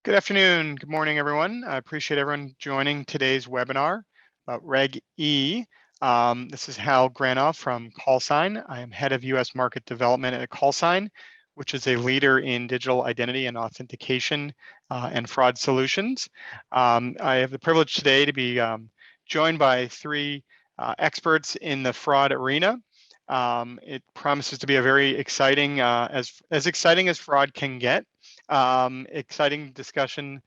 Good afternoon. Good morning, everyone. I appreciate everyone joining today's webinar about Reg E. This is Hal Granoff from CallSign. I am head of U.S. market development at CallSign, which is a leader in digital identity and authentication and fraud solutions. I have the privilege today to be joined by three experts in the fraud arena. It promises to be a very exciting, as exciting as fraud can get. Exciting discussion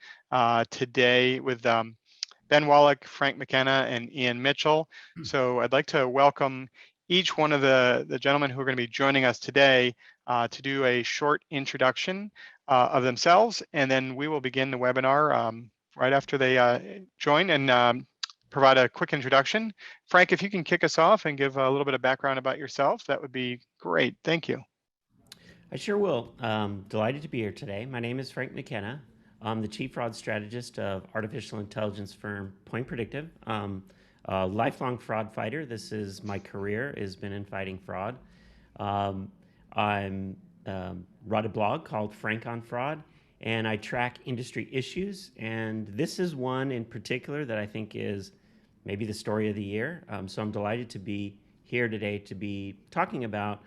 today with Ben Wallach, Frank McKenna, and Ian Mitchell. So I'd like to welcome each one of the gentlemen who are going to be joining us today to do a short introduction of themselves, and then we will begin the webinar right after they join and provide a quick introduction. Frank, if you can kick us off and give a little bit of background about yourself, that would be great. Thank you. I sure will. Delighted to be here today. My name is Frank McKenna. I'm the Chief Fraud Strategist of artificial intelligence firm Point Predictive. A lifelong fraud fighter. This is my career, has been in fighting fraud. I'm wrote a blog called Frank on Fraud, and I track industry issues. And this is one in particular that I think is maybe the story of the year. So I'm delighted to be here today to be talking about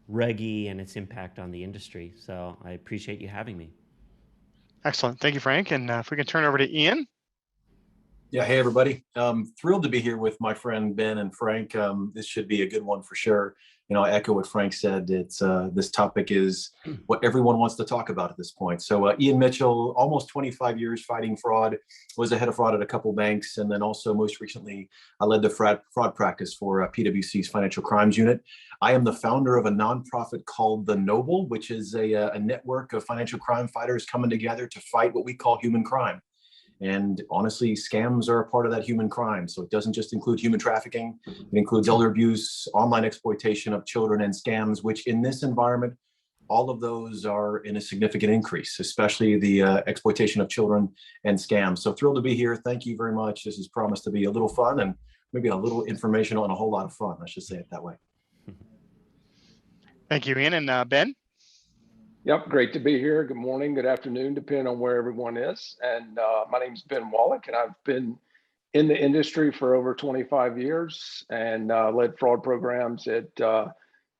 Reg E and its impact on the industry. So I appreciate you having me. Excellent. Thank you, Frank. And if we can turn over to Ian. Yeah, hey everybody. Thrilled to be here with my friend Ben and Frank. This should be a good one for sure. I echo what Frank said. It's this topic is what everyone wants to talk about at this point. So Ian Mitchell, almost 25 years fighting fraud, was the head of fraud at a couple banks, and then also most recently I led the fraud practice for PwC's Financial Crimes Unit. I am the founder of a nonprofit called The Noble, which is a network of financial crime fighters coming together to fight what we call human crime. And honestly, scams are a part of that human crime. So it doesn't just include human trafficking. It includes elder abuse, online exploitation of children, and scams, which in this environment, all of those are in a significant increase, especially the exploitation of children and scams. So thrilled to be here. Thank you very much. This is promised to be a little fun and maybe a little informational and a whole lot of fun. I should say it that way. Thank you, Ian. And Ben? Yep, great to be here. Good morning, good afternoon, depending on where everyone is. And my name is Ben Wallach, and I've been in the industry for over 25 years and led fraud programs at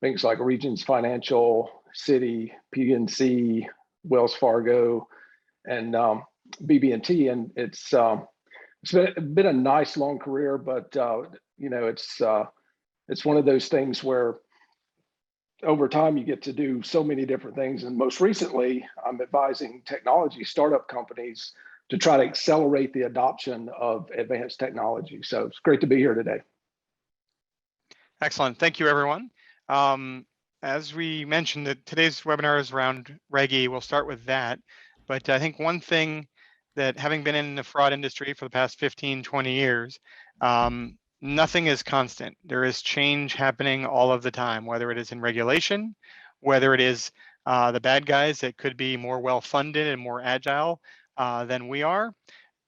things like Regions Financial, Citi, PNC, Wells Fargo, and BB&T. And it's been a nice long career, but it's one of those things where over time, you get to do so many different things. And most recently, I'm advising technology startup companies to try to accelerate the adoption of advanced technology. So it's great to be here today. Excellent. Thank you, everyone. As we mentioned, that today's webinar is around Reg E. We'll start with that. But I think one thing that, having been in the fraud industry for the past 15, 20 years, nothing is constant. There is change happening all of the time, whether it is in regulation, whether it is the bad guys that could be more well-funded and more agile than we are.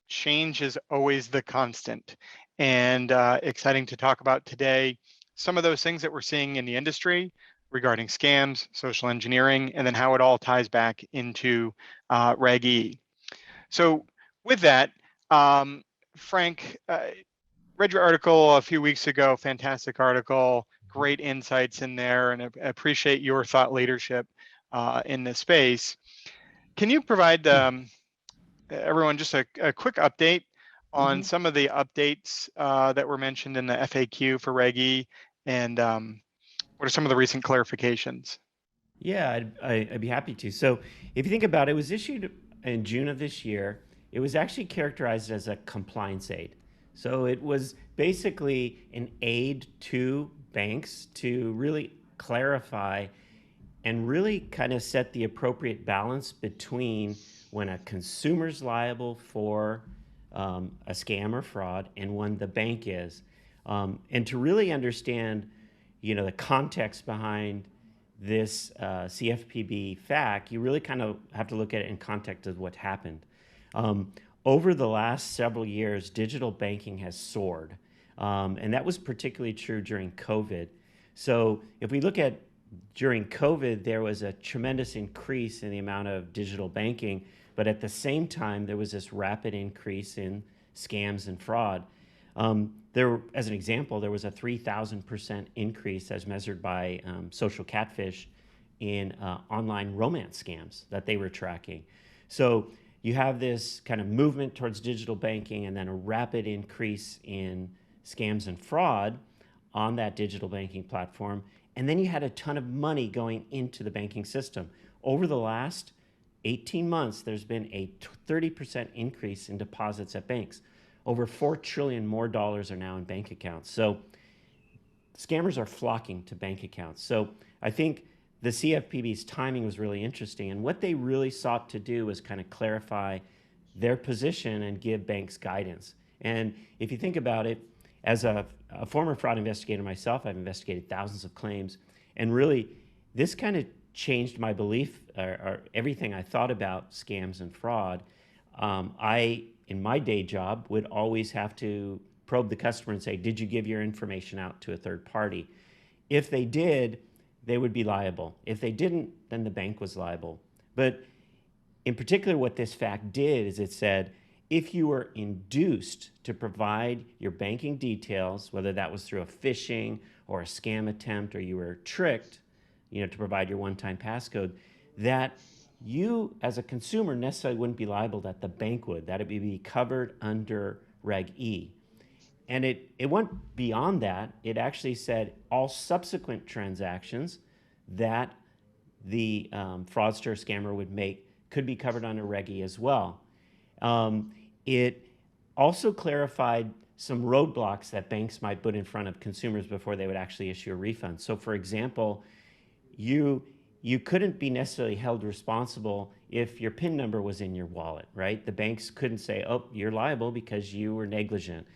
Change is always the constant. And exciting to talk about today some of those things that we're seeing in the industry regarding scams, social engineering, and then how it all ties back into Reg E. So with that, Frank, read your article a few weeks ago, fantastic article, great insights in there, and I appreciate your thought leadership in this space. Can you provide everyone just a quick update on some of the updates that were mentioned in the FAQ for Reg E, and what are some of the recent clarifications? Yeah, I'd be happy to. So if you think about it, it was issued in June of this year. It was actually characterized as a compliance aid. So it was basically an aid to banks to really clarify and really kind of set the appropriate balance between when a consumer's liable for a scam or fraud and when the bank is. And to really understand, the context behind this CFPB FAQ, you really kind of have to look at it in context of what happened. Over the last several years, digital banking has soared, and that was particularly true during COVID. So if we look at during COVID, there was a tremendous increase in the amount of digital banking But at the same time, there was this rapid increase in scams and fraud. As an example, there was a 3,000% increase as measured by social catfish in online romance scams that they were tracking. So you have this kind of movement towards digital banking and then a rapid increase in scams and fraud on that digital banking platform. And then you had a ton of money going into the banking system. Over the last 18 months, there's been a 30% increase in deposits at banks. Over $4 trillion more dollars are now in bank accounts. So scammers are flocking to bank accounts. So I think the CFPB's timing was really interesting. And what they really sought to do was kind of clarify their position and give banks guidance. And if you think about it, as a former fraud investigator myself, I've investigated thousands of claims. And really, this kind of changed my belief or everything I thought about scams and fraud. In my day job, would always have to probe the customer and say, did you give your information out to a third party? If they did, they would be liable. If they didn't, then the bank was liable. But in particular, what this fact did is it said, if you were induced to provide your banking details, whether that was through a phishing or a scam attempt, or you were tricked, to provide your one-time passcode, that you as a consumer necessarily wouldn't be liable, that the bank would, that it would be covered under Reg E. And it went beyond that. It actually said all subsequent transactions that the fraudster scammer would make could be covered under Reg E as well. It also clarified some roadblocks that banks might put in front of consumers before they would actually issue a refund. So for example, you couldn't be necessarily held responsible if your PIN number was in your wallet, right? The banks couldn't say, oh, you're liable because you were negligent.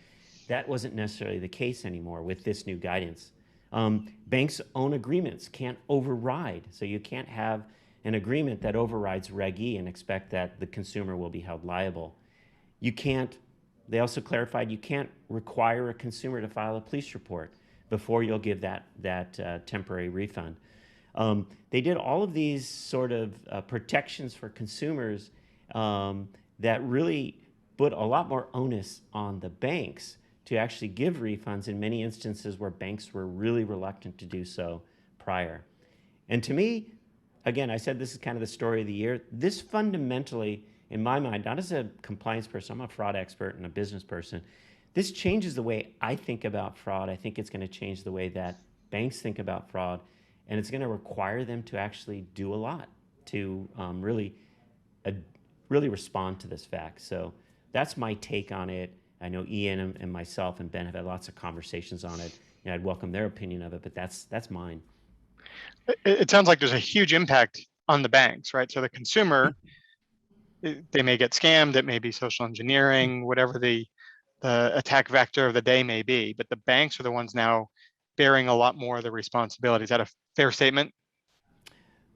That wasn't necessarily the case anymore with this new guidance. Banks' own agreements can't override. So you can't have an agreement that overrides Reg E and expect that the consumer will be held liable. They also clarified you can't require a consumer to file a police report before you'll give that temporary refund. They did all of these sort of protections for consumers that really put a lot more onus on the banks to actually give refunds in many instances where banks were really reluctant to do so prior. And to me, again, I said this is kind of the story of the year. This fundamentally, in my mind, not as a compliance person, I'm a fraud expert and a business person, this changes the way I think about fraud. I think it's going to change the way that banks think about fraud, and it's going to require them to actually do a lot to really respond to this fact. So that's my take on it. I know Ian and myself and Ben have had lots of conversations on it. I'd welcome their opinion of it, but that's mine. It sounds like there's a huge impact on the banks, right? So the consumer, they may get scammed. It may be social engineering, whatever the attack vector of the day may be. But the banks are the ones now bearing a lot more of the responsibility. Is that a fair statement?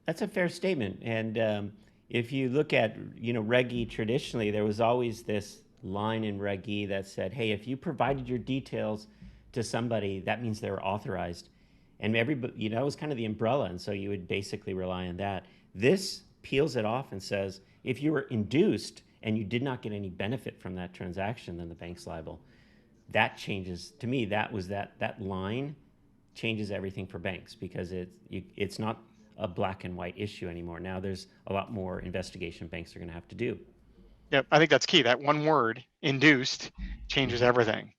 That's a fair statement. And if you look at Reg E traditionally, there was always this line in Reg E that said, hey, if you provided your details to somebody, that means they were authorized. And everybody, it was kind of the umbrella. And so you would basically rely on that. This peels it off and says, if you were induced and you did not get any benefit from that transaction, then the bank's liable. That changes, to me, that line changes everything for banks, because it's not a black and white issue anymore. Now there's a lot more investigation banks are going to have to do. Yep, I think that's key. That one word, induced, changes everything.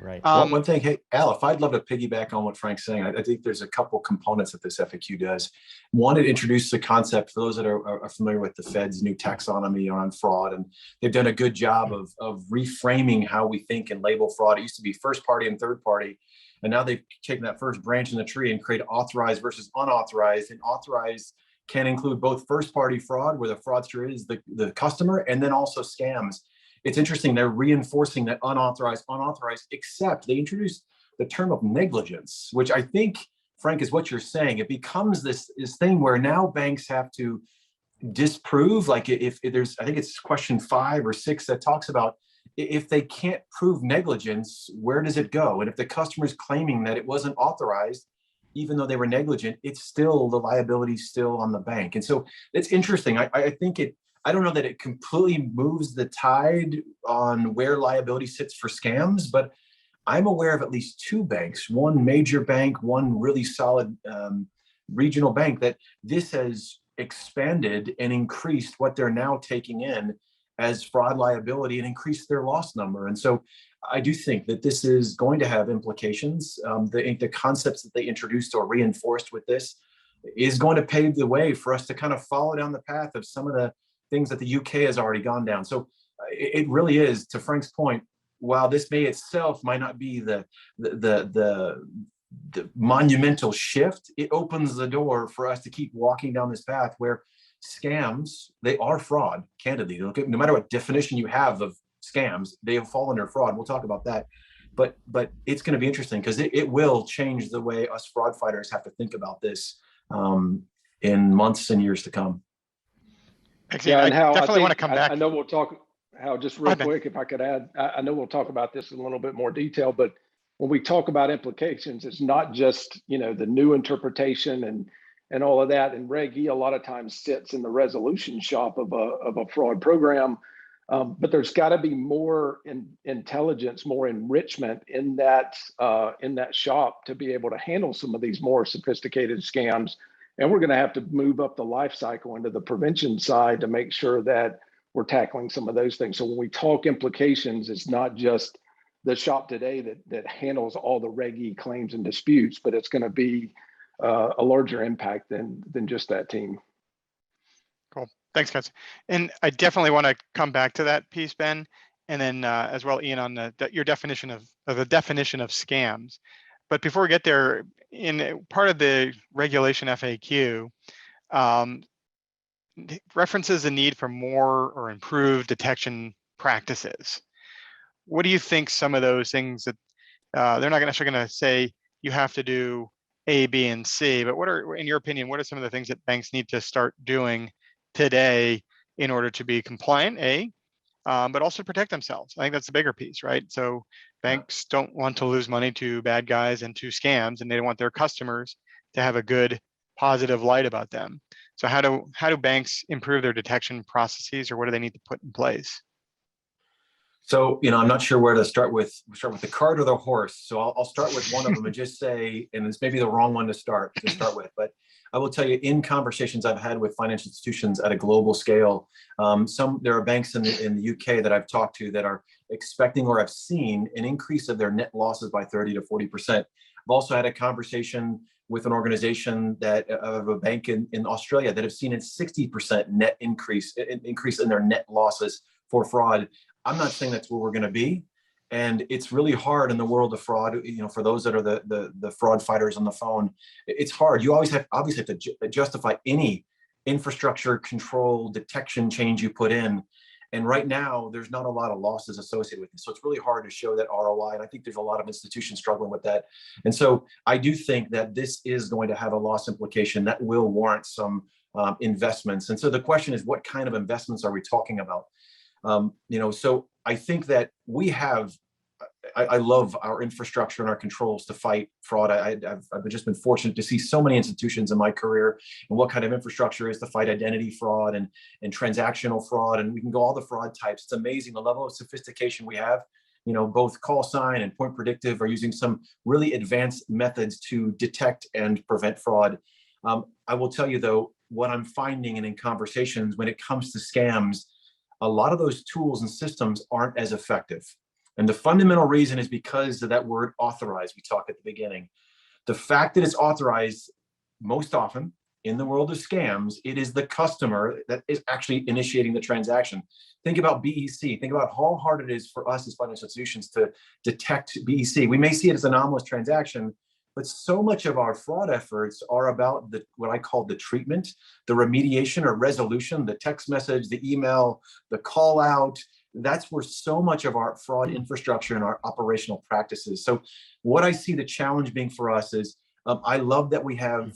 Right. One thing, hey, Al, if I'd love to piggyback on what Frank's saying, I think there's a couple components that this FAQ does. One, it introduces the concept for those that are familiar with the Fed's new taxonomy on fraud, and they've done a good job of reframing how we think and label fraud. It used to be first party and third party, and now they've taken that first branch in the tree and created authorized versus unauthorized, and authorized can include both first party fraud, where the fraudster is the customer, and then also scams. It's interesting, they're reinforcing that unauthorized, except they introduced the term of negligence, which I think, Frank, is what you're saying. It becomes this thing where now banks have to disprove, like if there's, I think it's question 5 or 6 that talks about if they can't prove negligence, where does it go? And if the customer is claiming that it wasn't authorized, even though they were negligent, it's still, the liability is still on the bank. And so it's interesting. I think I don't know that it completely moves the tide on where liability sits for scams, but I'm aware of at least two banks, one major bank, one really solid regional bank, that this has expanded and increased what they're now taking in as fraud liability and increased their loss number. And so I do think that this is going to have implications. The concepts that they introduced or reinforced with this is going to pave the way for us to kind of follow down the path of some of the things that the UK has already gone down. So it really is, to Frank's point, while this may itself might not be the monumental shift, it opens the door for us to keep walking down this path where scams, they are fraud, candidly. No matter what definition you have of scams, they have fallen under fraud. We'll talk about that. But it's going to be interesting because it will change the way us fraud fighters have to think about this in months and years to come. Yeah, and how definitely want to come back. I know we'll talk, how just real quick, if I could add, I know we'll talk about this in a little bit more detail, but when we talk about implications, it's not just, the new interpretation and all of that. And Reg E a lot of times sits in the resolution shop of a fraud program, but there's got to be more intelligence, more enrichment in that shop to be able to handle some of these more sophisticated scams. And we're going to have to move up the life cycle into the prevention side to make sure that we're tackling some of those things. So when we talk implications, it's not just the shop today that handles all the Reg E claims and disputes, but it's going to be a larger impact than just that team. Cool. Thanks, guys. And I definitely want to come back to that piece, Ben, and then as well, Ian, on your definition of the definition of scams. But before we get there, in part of the regulation FAQ, references the need for more or improved detection practices. What do you think some of those things that they're not necessarily going to say you have to do A, B, and C, but what are, in your opinion, what are some of the things that banks need to start doing today in order to be compliant, A, but also protect themselves? I think that's the bigger piece, right? So banks don't want to lose money to bad guys and to scams, and they want their customers to have a good, positive light about them. So how do banks improve their detection processes, or what do they need to put in place? So, I'm not sure where to start with the cart or the horse. So I'll start with one of them and just say, and it's maybe the wrong one to start with, but I will tell you, in conversations I've had with financial institutions at a global scale, there are banks in the UK that I've talked to that are expecting or have seen an increase of their net losses by 30 to 40%. I've also had a conversation with an organization of a bank in Australia that have seen a 60% net increase in their net losses for fraud. I'm not saying that's where we're going to be, and it's really hard in the world of fraud. For those that are the fraud fighters on the phone, it's hard. You obviously have to justify any infrastructure control detection change you put in, and right now there's not a lot of losses associated with this. So it's really hard to show that ROI, and I think there's a lot of institutions struggling with that. And so I do think that this is going to have a loss implication that will warrant some investments. And so the question is, what kind of investments are we talking about? So I think that I love our infrastructure and our controls to fight fraud. I've just been fortunate to see so many institutions in my career and what kind of infrastructure is to fight identity fraud and transactional fraud. And we can go all the fraud types. It's amazing the level of sophistication we have. Both call sign and point predictive are using some really advanced methods to detect and prevent fraud. I will tell you though, what I'm finding and in conversations when it comes to scams, a lot of those tools and systems aren't as effective. And the fundamental reason is because of that word authorized we talked at the beginning. The fact that it's authorized, most often in the world of scams, it is the customer that is actually initiating the transaction. Think about BEC. Think about how hard it is for us as financial institutions to detect BEC. We may see it as an anomalous transaction, but so much of our fraud efforts are about what I call the treatment, the remediation or resolution, the text message, the email, the call out. That's where so much of our fraud infrastructure and our operational practices. So what I see the challenge being for us is, I love that we have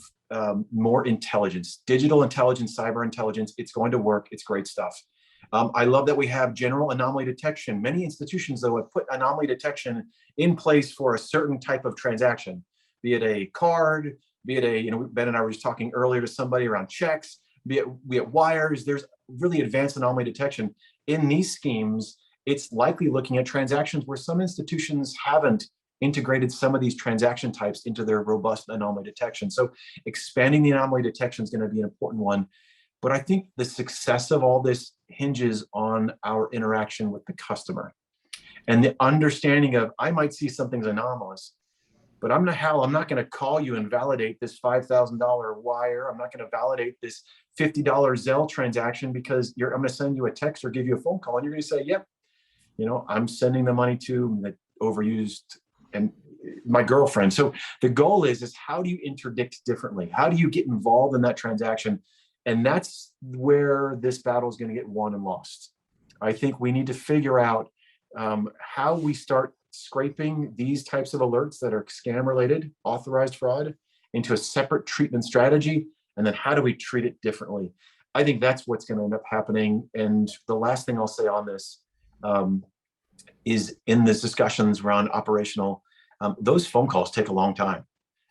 more intelligence, digital intelligence, cyber intelligence. It's going to work. It's great stuff. I love that we have general anomaly detection. Many institutions, though, have put anomaly detection in place for a certain type of transaction, be it a card, be it Ben and I were just talking earlier to somebody around checks. be it wires. There's really advanced anomaly detection. In these schemes, it's likely looking at transactions where some institutions haven't integrated some of these transaction types into their robust anomaly detection. So expanding the anomaly detection is going to be an important one. But I think the success of all this hinges on our interaction with the customer and the understanding of, I might see something's anomalous, but I'm not going to call you and validate this $5,000 wire. I'm not going to validate this $50 Zelle transaction because I'm going to send you a text or give you a phone call and you're going to say, yep, I'm sending the money to the overused and my girlfriend. So the goal is how do you interdict differently? How do you get involved in that transaction? And that's where this battle is going to get won and lost. I think we need to figure out how we start scraping these types of alerts that are scam related, authorized fraud, into a separate treatment strategy. And then how do we treat it differently? I think that's what's going to end up happening. And the last thing I'll say on this is in this discussions around operational, those phone calls take a long time.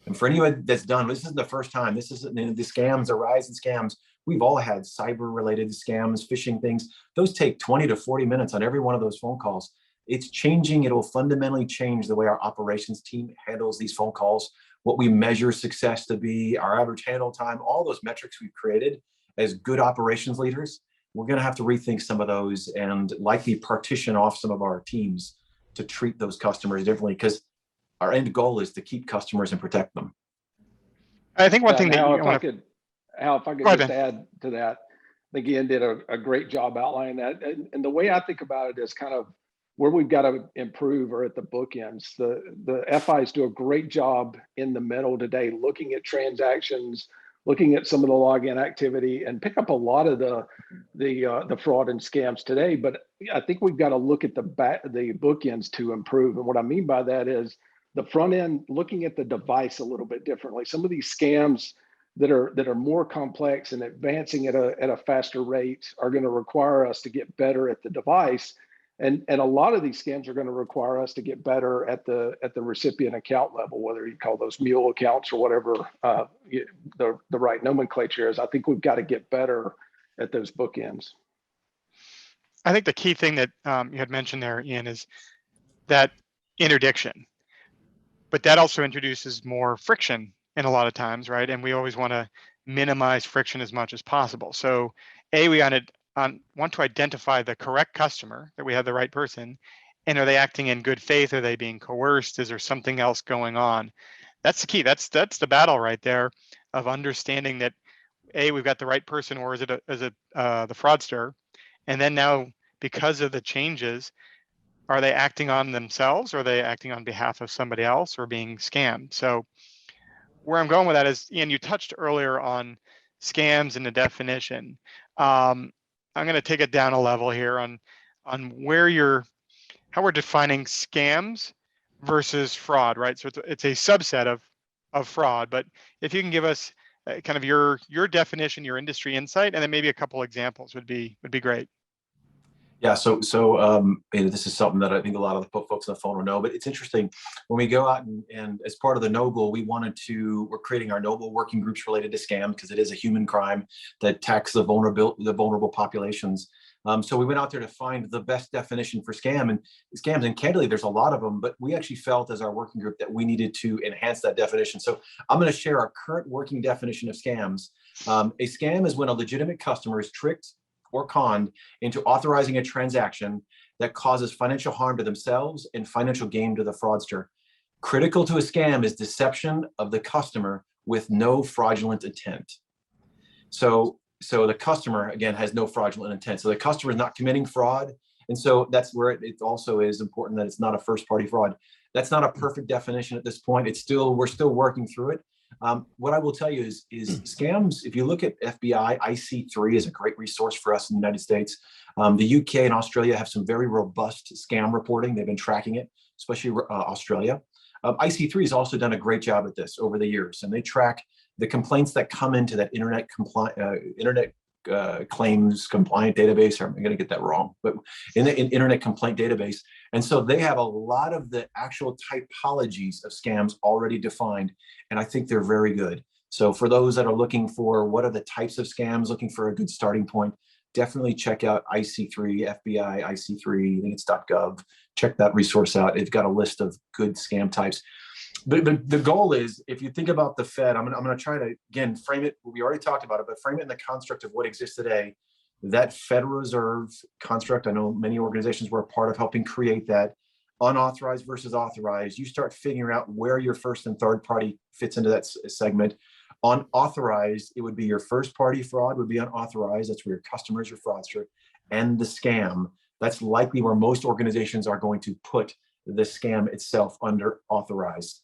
And for anyone that's done, this isn't the first time. This isn't the scams, the rise in scams. We've all had cyber-related scams, phishing things. Those take 20 to 40 minutes on every one of those phone calls. It's changing. It will fundamentally change the way our operations team handles these phone calls, what we measure success to be, our average handle time, all those metrics we've created as good operations leaders. We're going to have to rethink some of those and likely partition off some of our teams to treat those customers differently, because our end goal is to keep customers and protect them. I think one thing that Hal, you if I could just add to that, I think Ian did a great job outlining that. And the way I think about it is kind of where we've got to improve are at the bookends. The FIs do a great job in the middle today, looking at transactions, looking at some of the login activity, and pick up a lot of the fraud and scams today. But I think we've got to look at the bookends to improve. And what I mean by that is the front end, looking at the device a little bit differently. Some of these scams that are more complex and advancing at a faster rate are going to require us to get better at the device. And a lot of these scams are going to require us to get better at the recipient account level, whether you call those mule accounts or whatever the right nomenclature is. I think we've got to get better at those bookends. I think the key thing that you had mentioned there, Ian, is that interdiction. But that also introduces more friction in a lot of times, right? And we always want to minimize friction as much as possible. So we want to identify the correct customer, that we have the right person, and are they acting in good faith? Are they being coerced? Is there something else going on? That's the key. That's the battle right there of understanding that we've got the right person, or is it the fraudster? And then now, because of the changes, are they acting on themselves, or are they acting on behalf of somebody else, or being scammed? So where I'm going with that is, Ian, you touched earlier on scams and the definition. I'm going to take it down a level here on how we're defining scams versus fraud, right? So it's a subset of fraud, but if you can give us kind of your definition, your industry insight, and then maybe a couple examples would be great. Yeah, so this is something that I think a lot of the folks on the phone will know, but it's interesting. When we go out and as part of the Noble, we're creating our Noble working groups related to scam, because it is a human crime that attacks the vulnerable populations. So we went out there to find the best definition for scams, and candidly, there's a lot of them, but we actually felt as our working group that we needed to enhance that definition. So I'm going to share our current working definition of scams. A scam is when a legitimate customer is tricked or conned into authorizing a transaction that causes financial harm to themselves and financial gain to the fraudster. Critical to a scam is deception of the customer with no fraudulent intent. So the customer, again, has no fraudulent intent. So the customer is not committing fraud. And so that's where it also is important that it's not a first party fraud. That's not a perfect definition at this point. We're still working through it. What I will tell you is scams, if you look at FBI, IC3 is a great resource for us in the United States. The UK and Australia have some very robust scam reporting. They've been tracking it, especially Australia. IC3 has also done a great job at this over the years, and they track the complaints that come into that internet claims compliant database, or I'm going to get that wrong, but in the internet complaint database. And so they have a lot of the actual typologies of scams already defined. And I think they're very good. So for those that are looking for what are the types of scams, looking for a good starting point, definitely check out IC3, FBI, IC3, I think it's .gov. Check that resource out. It's got a list of good scam types. The goal is, if you think about the Fed, I'm gonna try to, again, frame it, we already talked about it, but frame it in the construct of what exists today. That Federal Reserve construct, I know many organizations were a part of helping create that. Unauthorized versus authorized, you start figuring out where your first and third party fits into that segment. Unauthorized, it would be your first party fraud would be unauthorized. That's where your customers are fraudster. And the scam, that's likely where most organizations are going to put the scam itself under authorized.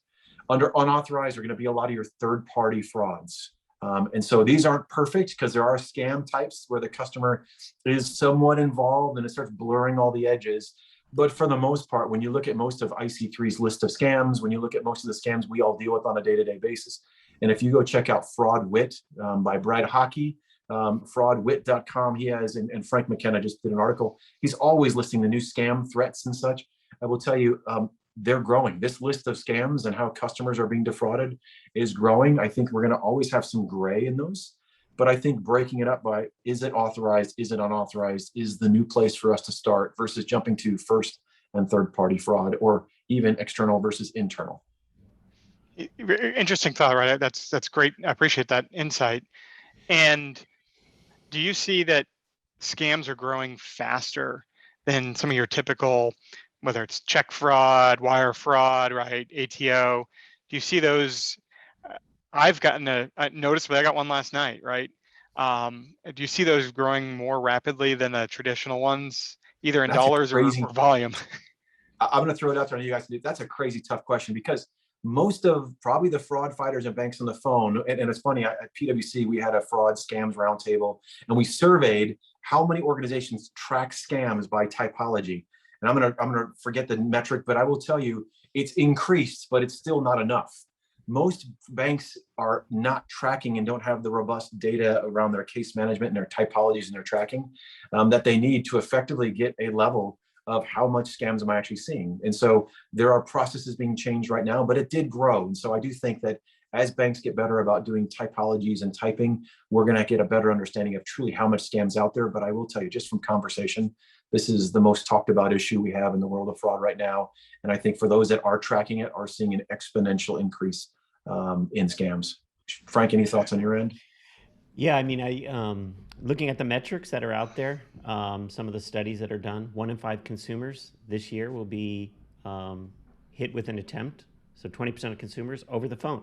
Under unauthorized are going to be a lot of your third party frauds. And so these aren't perfect because there are scam types where the customer is somewhat involved and it starts blurring all the edges. But for the most part, when you look at most of IC3's list of scams, when you look at most of the scams we all deal with on a day-to-day basis, and if you go check out FraudWit by Brad Hockey, fraudwit.com, he has, and Frank McKenna just did an article. He's always listing the new scam threats and such. I will tell you, they're growing. This list of scams and how customers are being defrauded is growing. I think we're going to always have some gray in those. But I think breaking it up by, is it authorized, is it unauthorized, is the new place for us to start versus jumping to first and third party fraud, or even external versus internal. Interesting thought, right? That's great. I appreciate that insight. And do you see that scams are growing faster than some of your typical, whether it's check fraud, wire fraud, right, ATO? Do you see those? I've gotten a notice, but I got one last night, right? Do you see those growing more rapidly than the traditional ones, either in dollars or volume? I'm going to throw it out there on you guys. That's a crazy tough question, because most of probably the fraud fighters and banks on the phone, and it's funny, at PwC, we had a fraud scams roundtable, and we surveyed how many organizations track scams by typology. And I'm gonna forget the metric, but I will tell you it's increased, but it's still not enough. Most banks are not tracking and don't have the robust data around their case management and their typologies and their tracking that they need to effectively get a level of how much scams am I actually seeing. And so there are processes being changed right now, but it did grow. And so I do think that as banks get better about doing typologies and typing, we're going to get a better understanding of truly how much scams out there. But I will tell you, just from conversation, this is the most talked about issue we have in the world of fraud right now. And I think for those that are tracking it, are seeing an exponential increase in scams. Frank, any thoughts on your end? Yeah, I mean, looking at the metrics that are out there, some of the studies that are done, 1 in 5 consumers this year will be hit with an attempt. So 20% of consumers over the phone.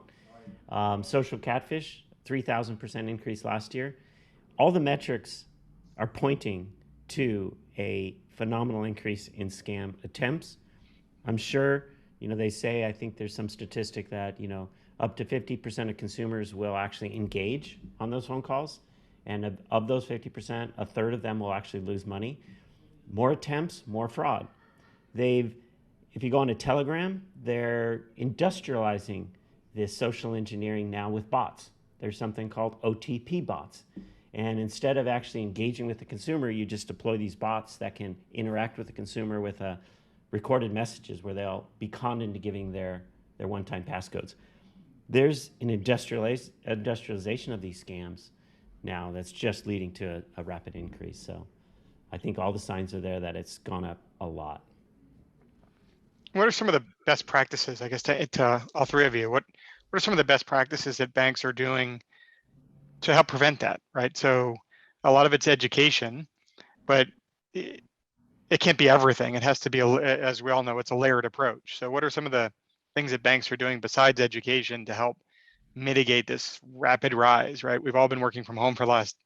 Social catfish, 3,000% increase last year. All the metrics are pointing to a phenomenal increase in scam attempts. I'm sure, they say, I think there's some statistic that, up to 50% of consumers will actually engage on those phone calls. And of those 50%, a third of them will actually lose money. More attempts, more fraud. If you go on to Telegram, they're industrializing this social engineering now with bots. There's something called OTP bots. And instead of actually engaging with the consumer, you just deploy these bots that can interact with the consumer with recorded messages where they'll be conned into giving their one-time passcodes. There's an industrialization of these scams now that's just leading to a rapid increase. So I think all the signs are there that it's gone up a lot. What are some of the best practices, I guess, to all three of you? What are some of the best practices that banks are doing to help prevent that, right? So a lot of it's education, but it can't be everything. It has to be, as we all know, it's a layered approach. So what are some of the things that banks are doing besides education to help mitigate this rapid rise, right? We've all been working from home for the last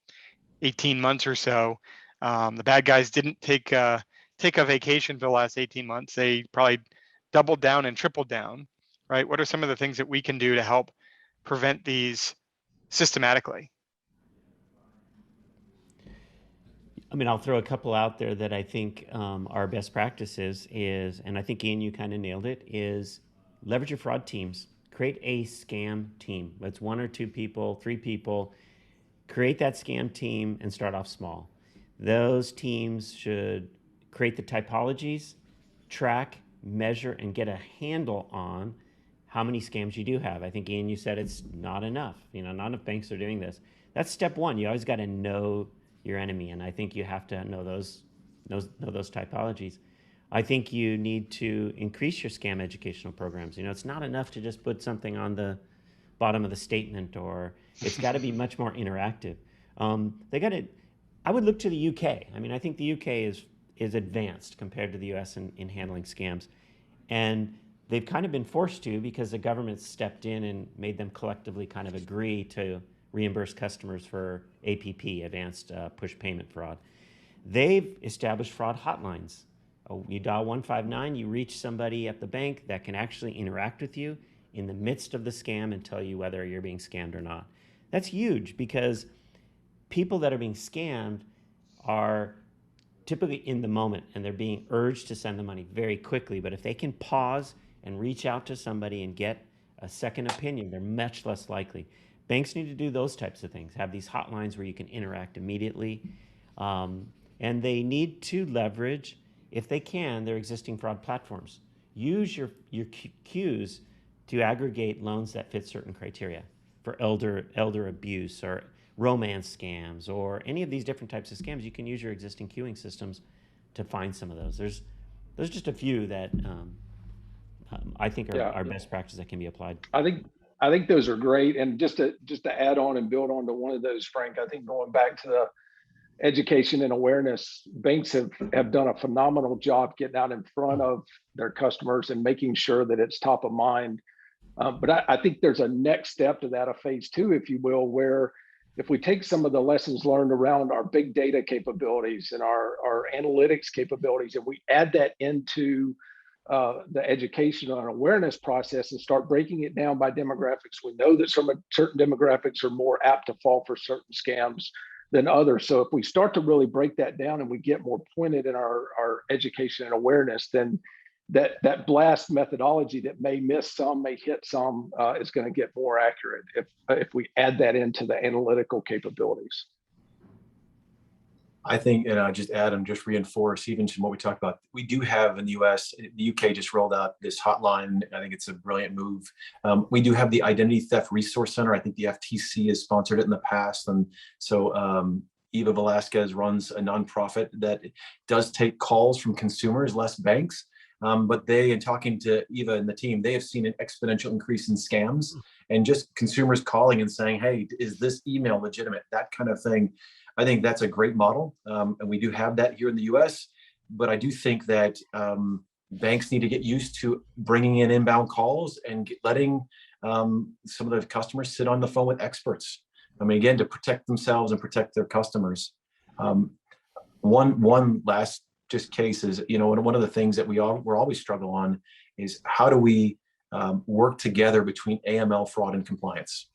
18 months or so. The bad guys didn't take a vacation for the last 18 months. They probably doubled down and tripled down, right? What are some of the things that we can do to help prevent these systematically? I mean, I'll throw a couple out there that I think are best practices is, and I think Ian, you kind of nailed it, is leverage your fraud teams. Create a scam team. It's 1 or 2 people, 3 people. Create that scam team and start off small. Those teams should create the typologies, track, measure, and get a handle on how many scams you do have. I think, Ian, you said it's not enough. Not enough banks are doing this. That's step one. You always got to know your enemy, and I think you have to know those typologies. I think you need to increase your scam educational programs. It's not enough to just put something on the bottom of the statement, or it's got to be much more interactive. They got to. I would look to the UK. I think the UK is advanced compared to the US in handling scams, and they've kind of been forced to because the government stepped in and made them collectively kind of agree to reimburse customers for APP, advanced push payment fraud. They've established fraud hotlines. You dial 159, you reach somebody at the bank that can actually interact with you in the midst of the scam and tell you whether you're being scammed or not. That's huge because people that are being scammed are typically in the moment and they're being urged to send the money very quickly. But if they can pause and reach out to somebody and get a second opinion, they're much less likely. Banks need to do those types of things, have these hotlines where you can interact immediately. And they need to leverage, if they can, their existing fraud platforms. Use your queues to aggregate loans that fit certain criteria for elder abuse or romance scams or any of these different types of scams. You can use your existing queuing systems to find some of those. There's just a few that I think are best practices that can be applied. I think those are great. And just to add on and build on to one of those, Frank, I think going back to the education and awareness, banks have done a phenomenal job getting out in front of their customers and making sure that it's top of mind. But I think there's a next step to that, a phase two, if you will, where if we take some of the lessons learned around our big data capabilities and our analytics capabilities, and we add that into the education and awareness process and start breaking it down by demographics. We know that certain demographics are more apt to fall for certain scams than others. So if we start to really break that down and we get more pointed in our education and awareness, then that blast methodology that may miss some, may hit some, is going to get more accurate if we add that into the analytical capabilities. I think, and I just add and just reinforce even to what we talked about. We do have in the US, the UK just rolled out this hotline. I think it's a brilliant move. We do have the Identity Theft Resource Center. I think the FTC has sponsored it in the past. And so Eva Velasquez runs a nonprofit that does take calls from consumers, less banks. But they, in talking to Eva and the team, they have seen an exponential increase in scams and just consumers calling and saying, hey, is this email legitimate? That kind of thing. I think that's a great model. And we do have that here in the US. But I do think that banks need to get used to bringing in inbound calls and letting some of the customers sit on the phone with experts. Again, to protect themselves and protect their customers. One last just case is, one of the things that we're always struggle on is how do we work together between AML fraud and compliance.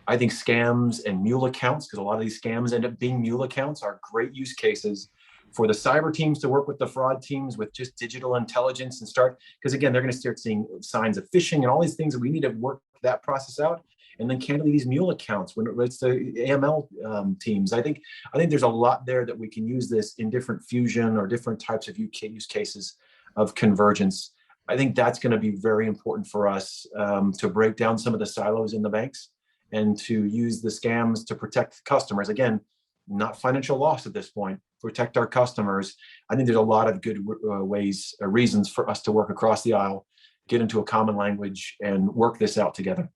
I think scams and mule accounts, because a lot of these scams end up being mule accounts, are great use cases for the cyber teams to work with the fraud teams with just digital intelligence and start, because again, they're going to start seeing signs of phishing and all these things that we need to work that process out. And then candidly, these mule accounts, when it's the AML teams, I think there's a lot there that we can use this in different fusion or different types of use cases of convergence. I think that's going to be very important for us to break down some of the silos in the banks and to use the scams to protect customers. Again, not financial loss at this point, protect our customers. I think there's a lot of good reasons for us to work across the aisle, get into a common language and work this out together.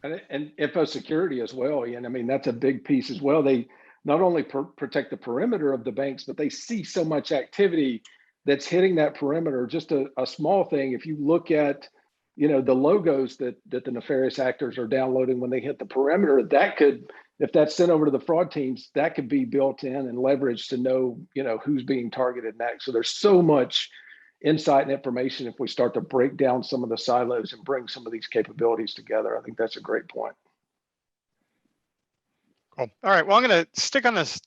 And info security as well, Ian. That's a big piece as well. They not only protect the perimeter of the banks, but they see so much activity that's hitting that perimeter. Just a small thing, if you look at the logos that the nefarious actors are downloading when they hit the perimeter, that could, if that's sent over to the fraud teams, that could be built in and leveraged to know who's being targeted next. So there's so much insight and information if we start to break down some of the silos and bring some of these capabilities together. I think that's a great point. Cool. All right. Well, I'm going to stick on this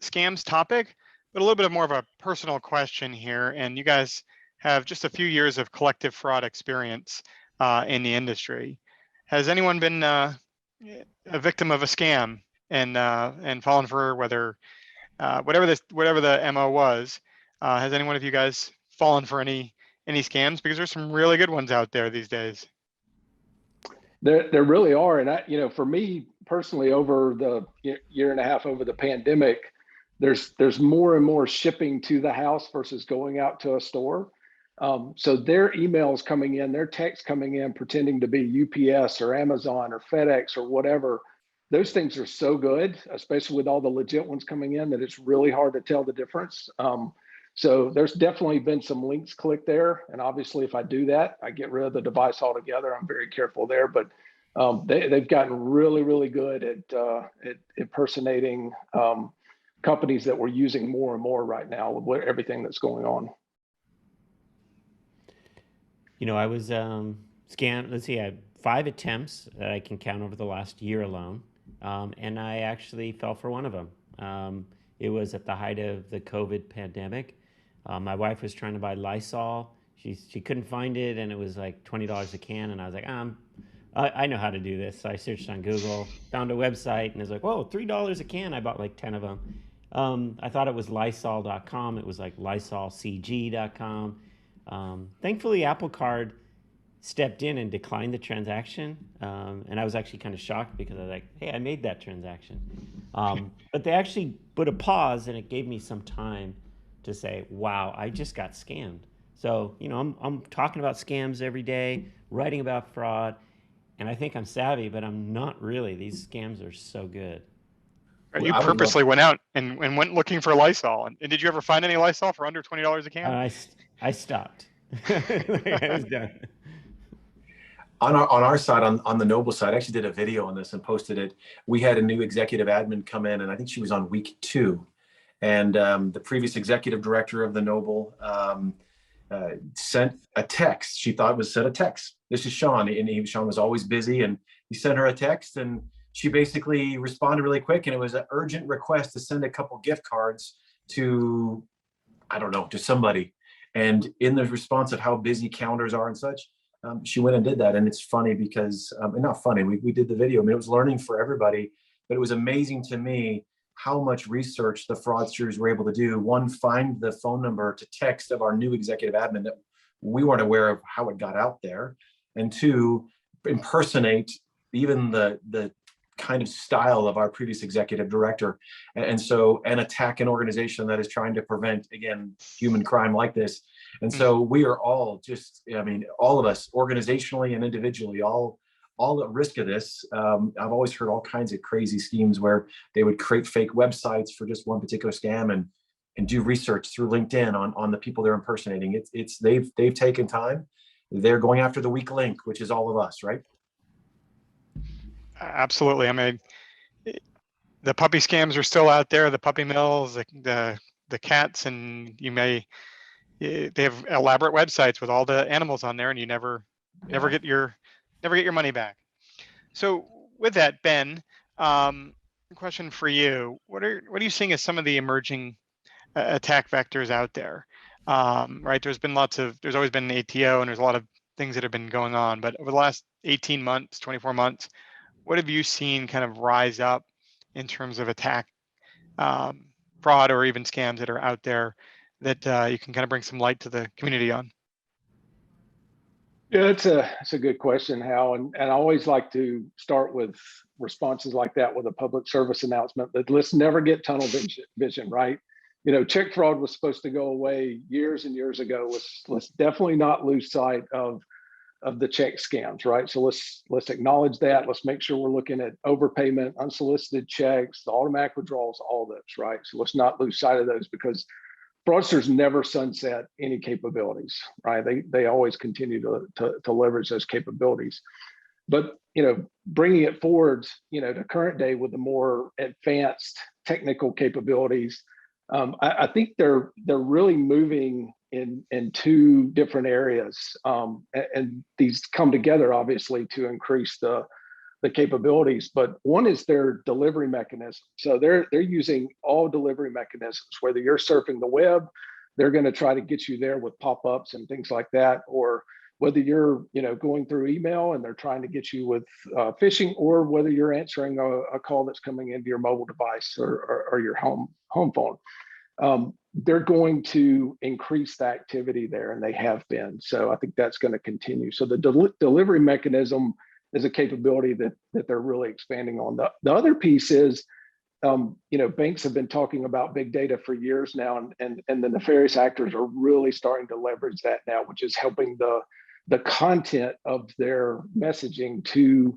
scams topic, but a little bit more of a personal question here. And you guys have just a few years of collective fraud experience in the industry. Has anyone been a victim of a scam and fallen for whatever the MO was? Has any one of you guys fallen for any scams? Because there's some really good ones out there these days. There really are. And for me personally, over the year and a half over the pandemic, there's more and more shipping to the house versus going out to a store. So their emails coming in, their texts coming in, pretending to be UPS or Amazon or FedEx or whatever. Those things are so good, especially with all the legit ones coming in, that it's really hard to tell the difference. So there's definitely been some links clicked there. And obviously, if I do that, I get rid of the device altogether. I'm very careful there. But they've gotten really, really good at impersonating companies that we're using more and more right now with everything that's going on. I was scanned, let's see, I had 5 attempts that I can count over the last year alone. And I actually fell for one of them. It was at the height of the COVID pandemic. My wife was trying to buy Lysol. She couldn't find it, and it was like $20 a can. And I was like, I know how to do this. So I searched on Google, found a website, and it was like, whoa, $3 a can. I bought like 10 of them. I thought it was Lysol.com. It was like LysolCG.com. Thankfully, Apple Card stepped in and declined the transaction. And I was actually kind of shocked because I was like, hey, I made that transaction. But they actually put a pause, and it gave me some time to say, wow, I just got scammed. So, I'm talking about scams every day, writing about fraud, and I think I'm savvy, but I'm not really. These scams are so good. And you purposely went out and went looking for Lysol. And did you ever find any Lysol for under $20 a can? I stopped. I was done. On our side, on the Noble side, I actually did a video on this and posted it. We had a new executive admin come in, and I think she was on week 2. And the previous executive director of the Noble sent a text. She thought it was sent a text. This is Sean, and Sean was always busy, and he sent her a text, and she basically responded really quick, and it was an urgent request to send a couple gift cards to, I don't know, to somebody. And in the response of how busy calendars are and such, she went and did that. And it's funny because, not funny, we did the video. I mean, it was learning for everybody, but it was amazing to me how much research the fraudsters were able to do. One, find the phone number to text of our new executive admin that we weren't aware of how it got out there. And 2, impersonate even the kind of style of our previous executive director. And attack an organization that is trying to prevent, again, human crime like this. And so we are all all of us, organizationally and individually, all at risk of this. I've always heard all kinds of crazy schemes where they would create fake websites for just one particular scam and do research through LinkedIn on the people they're impersonating. They've taken time. They're going after the weak link, which is all of us, right? Absolutely. I mean, the puppy scams are still out there. The puppy mills, the cats, and they have elaborate websites with all the animals on there, and you never get your money back. So with that, Ben, question for you: what are you seeing as some of the emerging attack vectors out there? Right, there's always been an ATO, and there's a lot of things that have been going on. But over the last 18 months, 24 months, what have you seen kind of rise up in terms of attack, fraud, or even scams that are out there that you can kind of bring some light to the community on? Yeah, it's a good question, Hal. And I always like to start with responses like that with a public service announcement that let's never get tunnel vision, right? Check fraud was supposed to go away years and years ago. Let's definitely not lose sight of the check scams, right? So let's acknowledge that. Let's make sure we're looking at overpayment, unsolicited checks, the automatic withdrawals, all those, right? So let's not lose sight of those, because fraudsters never sunset any capabilities, right? They always continue to leverage those capabilities. But bringing it forward, to current day with the more advanced technical capabilities, I think they're really moving in 2 different areas, and these come together obviously to increase the capabilities. But one is their delivery mechanism. So they're using all delivery mechanisms. Whether you're surfing the web, they're going to try to get you there with pop-ups and things like that, or whether you're going through email and they're trying to get you with phishing, or whether you're answering a call that's coming into your mobile device or your home phone. They're going to increase the activity there, and they have been. So I think that's going to continue. So the delivery mechanism is a capability that they're really expanding on. The other piece is, banks have been talking about big data for years now, and the nefarious actors are really starting to leverage that now, which is helping the content of their messaging to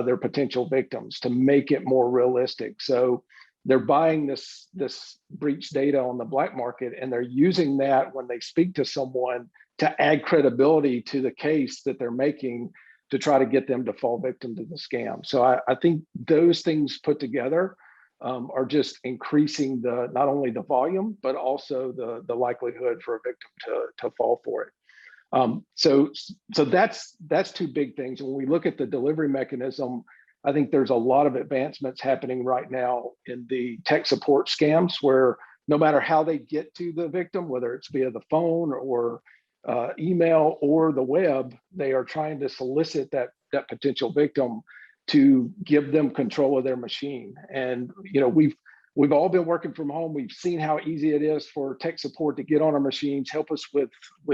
their potential victims to make it more realistic. So they're buying this breach data on the black market, and they're using that when they speak to someone to add credibility to the case that they're making to try to get them to fall victim to the scam. So I think those things put together are just increasing not only the volume, but also the likelihood for a victim to fall for it. So that's two big things. When we look at the delivery mechanism, I think there's a lot of advancements happening right now in the tech support scams, where no matter how they get to the victim, whether it's via the phone or email or the web, they are trying to solicit that potential victim to give them control of their machine. And we've all been working from home. We've seen how easy it is for tech support to get on our machines, help us with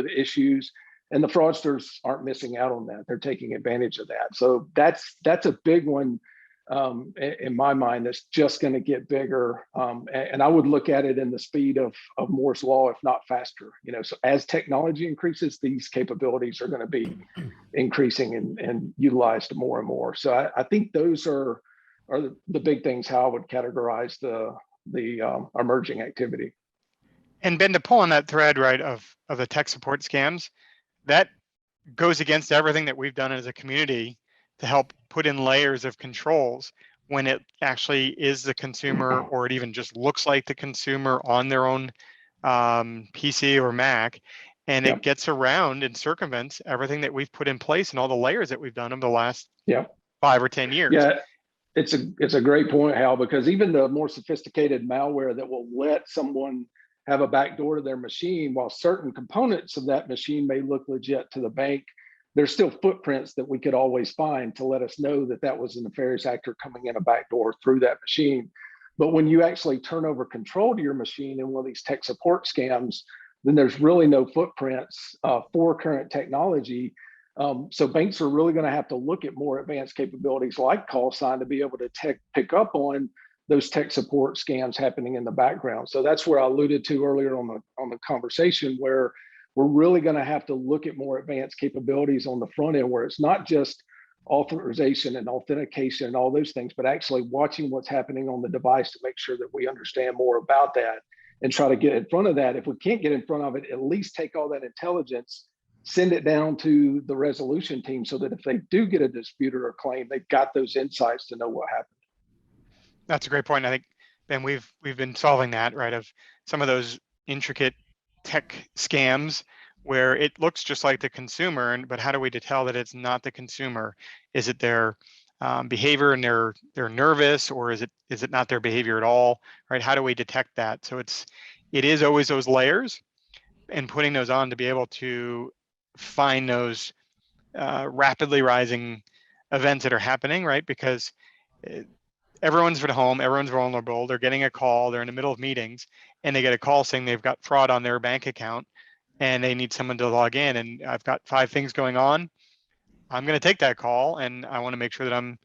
issues. And the fraudsters aren't missing out on that. They're taking advantage of that. So that's a big one in my mind that's just going to get bigger. And I would look at it in the speed of Moore's law, if not faster. So as technology increases, these capabilities are going to be increasing and utilized more and more. So I think those are the big things how I would categorize the emerging activity. And Ben, to pull on that thread, right, of the tech support scams, that goes against everything that we've done as a community to help put in layers of controls when it actually is the consumer, or it even just looks like the consumer on their own PC or Mac, and it gets around and circumvents everything that we've put in place and all the layers that we've done over the last 5 or 10 years. Yeah, it's a great point, Hal, because even the more sophisticated malware that will let someone have a backdoor to their machine, while certain components of that machine may look legit to the bank, there's still footprints that we could always find to let us know that was a nefarious actor coming in a backdoor through that machine. But when you actually turn over control to your machine in one of these tech support scams, then there's really no footprints for current technology. So banks are really going to have to look at more advanced capabilities like call sign to be able to pick up on those tech support scams happening in the background. So that's where I alluded to earlier on the conversation, where we're really going to have to look at more advanced capabilities on the front end, where it's not just authorization and authentication and all those things, but actually watching what's happening on the device to make sure that we understand more about that and try to get in front of that. If we can't get in front of it, at least take all that intelligence, send it down to the resolution team so that if they do get a dispute or a claim, they've got those insights to know what happened. That's a great point. I think, Ben, we've been solving that, right, of some of those intricate tech scams where it looks just like the consumer, but how do we tell that it's not the consumer? Is it their behavior and they're nervous, or is it not their behavior at all, right? How do we detect that? So it is always those layers and putting those on to be able to find those rapidly rising events that are happening, right? Because everyone's at home, everyone's vulnerable, they're getting a call, they're in the middle of meetings, and they get a call saying they've got fraud on their bank account and they need someone to log in, and I've got 5 things going on. I'm going to take that call and I want to make sure that I'm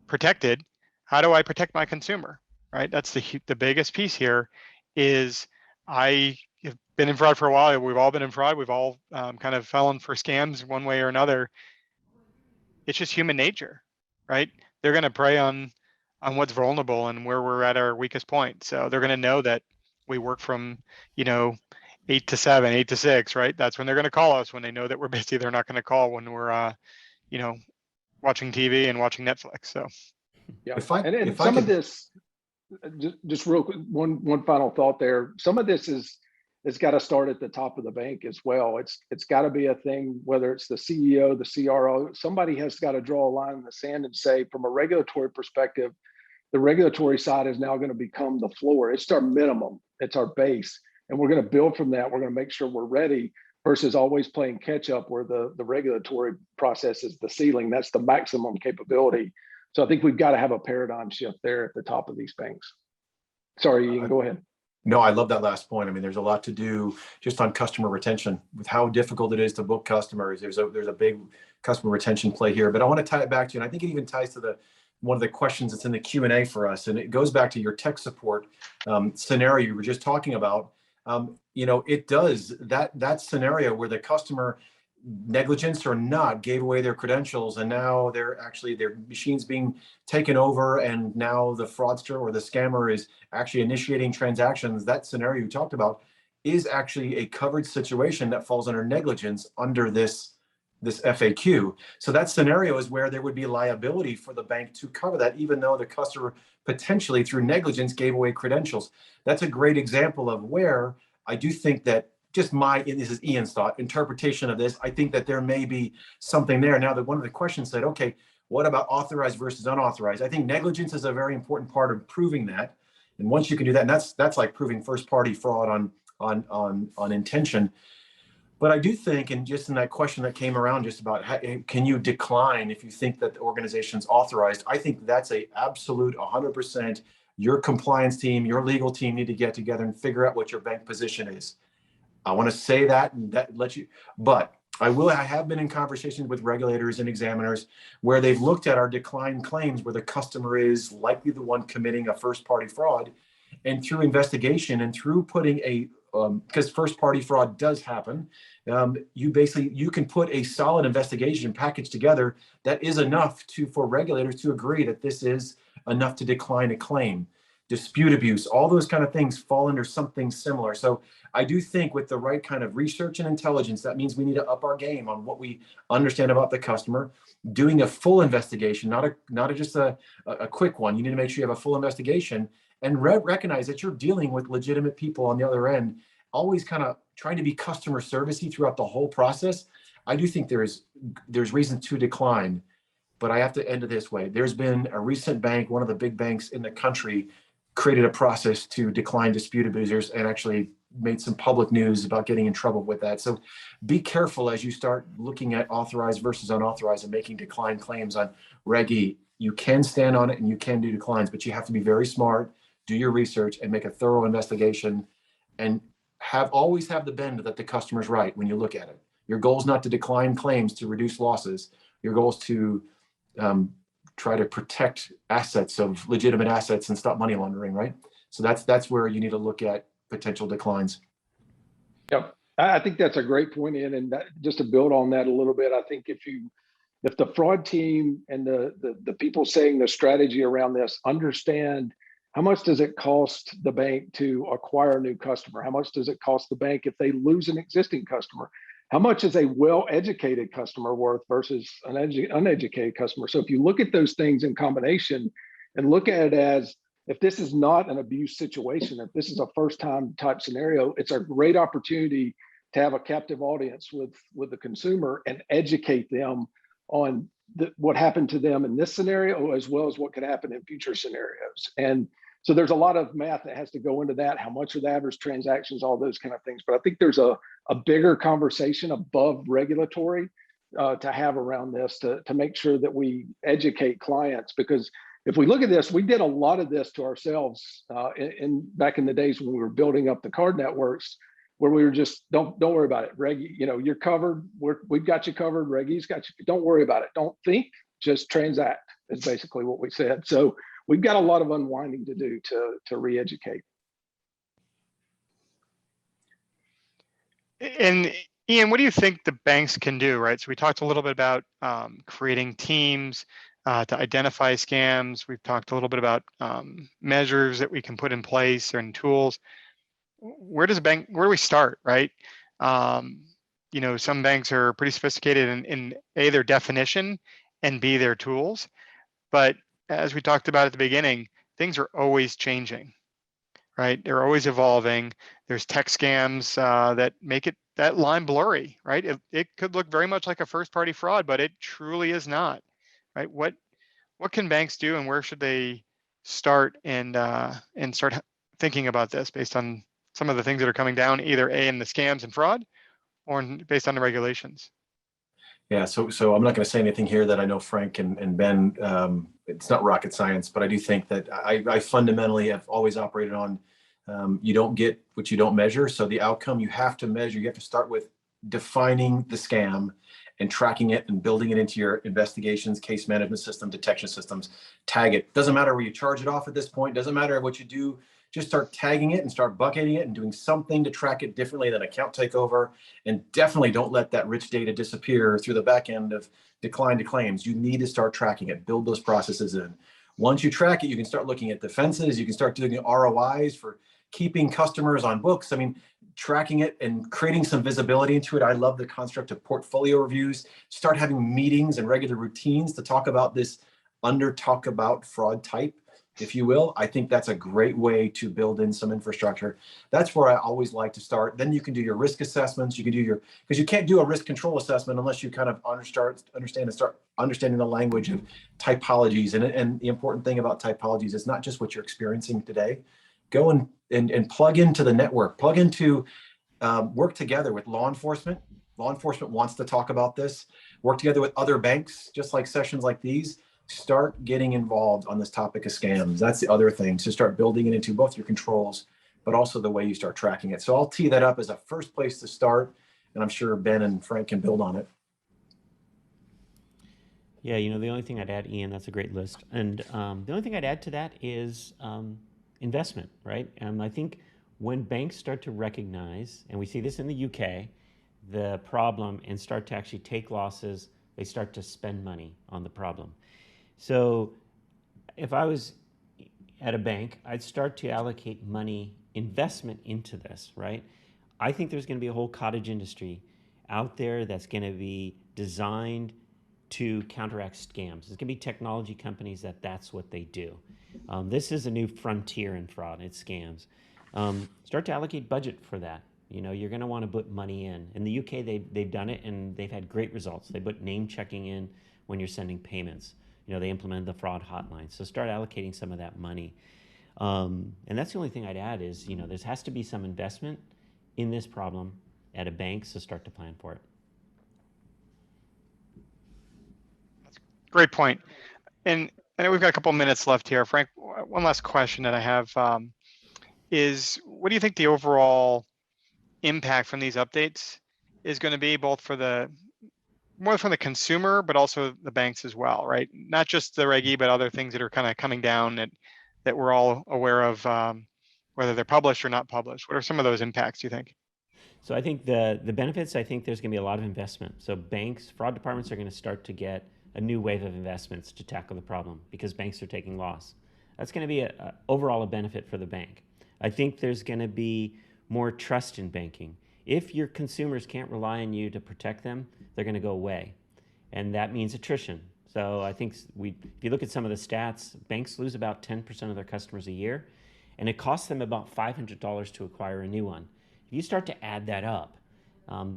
protected. How do I protect my consumer, right? That's the biggest piece here. Is I have been in fraud for a while. We've all been in fraud. We've all kind of fallen for scams one way or another. It's just human nature, right? They're going to prey on what's vulnerable and where we're at our weakest point. So they're going to know that we work from 8 to 7, 8 to 6, right? That's when they're going to call us. When they know that we're busy, they're not going to call when we're watching TV and watching Netflix. So yeah, and some of this, just real quick, one final thought there. Some of this it's got to start at the top of the bank as well. It's got to be a thing, whether it's the CEO, the CRO, somebody has got to draw a line in the sand and say, from a regulatory perspective, the regulatory side is now going to become the floor. It's our minimum, it's our base, and we're going to build from that. We're going to make sure we're ready, versus always playing catch up where the regulatory process is the ceiling. That's the maximum capability. So I think we've got to have a paradigm shift there at the top of these banks. Sorry, Ian, go ahead. No, I love that last point. I mean, there's a lot to do just on customer retention with how difficult it is to book customers. There's a big customer retention play here, but I want to tie it back to you. And I think it even ties to one of the questions that's in the Q&A for us. And it goes back to your tech support scenario you were just talking about. It does that scenario where the customer, negligence or not, gave away their credentials, and now their machines being taken over, and now the fraudster or the scammer is actually initiating transactions. That scenario you talked about is actually a covered situation that falls under negligence under this FAQ. So that scenario is where there would be liability for the bank to cover that, even though the customer potentially through negligence gave away credentials. That's a great example of where I do think that this is Ian's thought, interpretation of this, I think that there may be something there. Now, that one of the questions said, okay, what about authorized versus unauthorized? I think negligence is a very important part of proving that. And once you can do that, and that's like proving first party fraud on intention. But I do think, and just in that question that came around just about can you decline if you think that the organization's authorized? I think that's a absolute 100%. Your compliance team, your legal team need to get together and figure out what your bank position is. I want to say that, and that lets you, but I have been in conversations with regulators and examiners where they've looked at our declined claims where the customer is likely the one committing a first party fraud, and through investigation and through putting because first party fraud does happen, you can put a solid investigation package together that is enough for regulators to agree that this is enough to decline a claim. Dispute abuse, all those kind of things fall under something similar. So I do think with the right kind of research and intelligence, that means we need to up our game on what we understand about the customer, doing a full investigation, not just a quick one. You need to make sure you have a full investigation and recognize that you're dealing with legitimate people on the other end, always kind of trying to be customer servicey throughout the whole process. I do think there's reason to decline, but I have to end it this way. There's been a recent bank, one of the big banks in the country, created a process to decline dispute abusers and actually made some public news about getting in trouble with that. So be careful as you start looking at authorized versus unauthorized and making decline claims on Reg E. You can stand on it and you can do declines, but you have to be very smart, do your research and make a thorough investigation, and always have the bend that the customer's right when you look at it. Your goal is not to decline claims to reduce losses. Your goal is to try to protect assets of legitimate assets and stop money laundering, right? So that's where you need to look at potential declines. Yep, I think that's a great point, Ian. And just to build on that a little bit, I think if the fraud team and the people saying the strategy around this understand how much does it cost the bank to acquire a new customer? How much does it cost the bank if they lose an existing customer? How much is a well-educated customer worth versus an uneducated customer? So if you look at those things in combination and look at it as, if this is not an abuse situation, if this is a first-time type scenario, it's a great opportunity to have a captive audience with the consumer and educate them on what happened to them in this scenario, as well as what could happen in future scenarios. And so there's a lot of math that has to go into that. How much are the average transactions, all those kind of things. But I think there's a bigger conversation above regulatory to have around this to make sure that we educate clients. Because if we look at this, we did a lot of this to ourselves back in the days when we were building up the card networks, where we were just, don't worry about it. Reg, you're covered. We've got you covered. Reg E's got you. Don't worry about it. Don't think, just transact is basically what we said. So we've got a lot of unwinding to do to re-educate. And Ian, what do you think the banks can do, right? So we talked a little bit about creating teams to identify scams. We've talked a little bit about measures that we can put in place and tools. Where do we start, right? Some banks are pretty sophisticated in A, their definition, and B, their tools. But as we talked about at the beginning, things are always changing, right? They're always evolving. There's tech scams that make that line blurry, right? It could look very much like a first-party fraud, but it truly is not, right? What can banks do, and where should they start and start thinking about this based on some of the things that are coming down, either A, in the scams and fraud, or based on the regulations? Yeah, so I'm not going to say anything here that I know Frank and Ben, it's not rocket science, but I do think that I fundamentally have always operated on You don't get what you don't measure. So the outcome you have to measure, you have to start with defining the scam and tracking it and building it into your investigations, case management system, detection systems. Tag it. Doesn't matter where you charge it off at this point. Doesn't matter what you do. Just start tagging it and start bucketing it and doing something to track it differently than account takeover. And definitely don't let that rich data disappear through the back end of decline to claims. You need to start tracking it, build those processes in. Once you track it, you can start looking at defenses. You can start doing ROIs for keeping customers on books. I mean, tracking it and creating some visibility into it. I love the construct of portfolio reviews. Start having meetings and regular routines to talk about this talk about fraud type, if you will. I think that's a great way to build in some infrastructure. That's where I always like to start. Then you can do your risk assessments. You can do because you can't do a risk control assessment unless you kind of start understanding the language of typologies. And the important thing about typologies is not just what you're experiencing today. Go and plug into the network, plug into, work together with law enforcement. Law enforcement wants to talk about this. Work together with other banks, just like sessions like these. Start getting involved on this topic of scams. That's the other thing, to start building it into both your controls, but also the way you start tracking it. So I'll tee that up as a first place to start, and I'm sure Ben and Frank can build on it. Yeah, the only thing I'd add, Ian, that's a great list. And the only thing I'd add to that is investment, right? I think when banks start to recognize, and we see this in the UK, the problem and start to actually take losses, they start to spend money on the problem. So if I was at a bank, I'd start to allocate money, investment into this, right? I think there's going to be a whole cottage industry out there that's going to be designed to counteract scams. There's going to be technology companies that's what they do. This is a new frontier in fraud. It's scams. Start to allocate budget for that. You're going to want to put money in. In the UK, they've done it, and they've had great results. They put name checking in when you're sending payments. They implemented the fraud hotline. So start allocating some of that money. And that's the only thing I'd add is, there has to be some investment in this problem at a bank, so start to plan for it. That's a great point. And I know we've got a couple of minutes left here. Frank, one last question that I have is, what do you think the overall impact from these updates is going to be, both for more from the consumer, but also the banks as well, right? Not just the Reg E, but other things that are kind of coming down that we're all aware of, whether they're published or not published. What are some of those impacts, do you think? So I think the benefits, I think there's going to be a lot of investment. So banks, fraud departments are going to start to get a new wave of investments to tackle the problem because banks are taking loss. That's going to be overall a benefit for the bank. I think there's going to be more trust in banking. If your consumers can't rely on you to protect them, they're going to go away. And that means attrition. So I think if you look at some of the stats, banks lose about 10% of their customers a year, and it costs them about $500 to acquire a new one. If you start to add that up,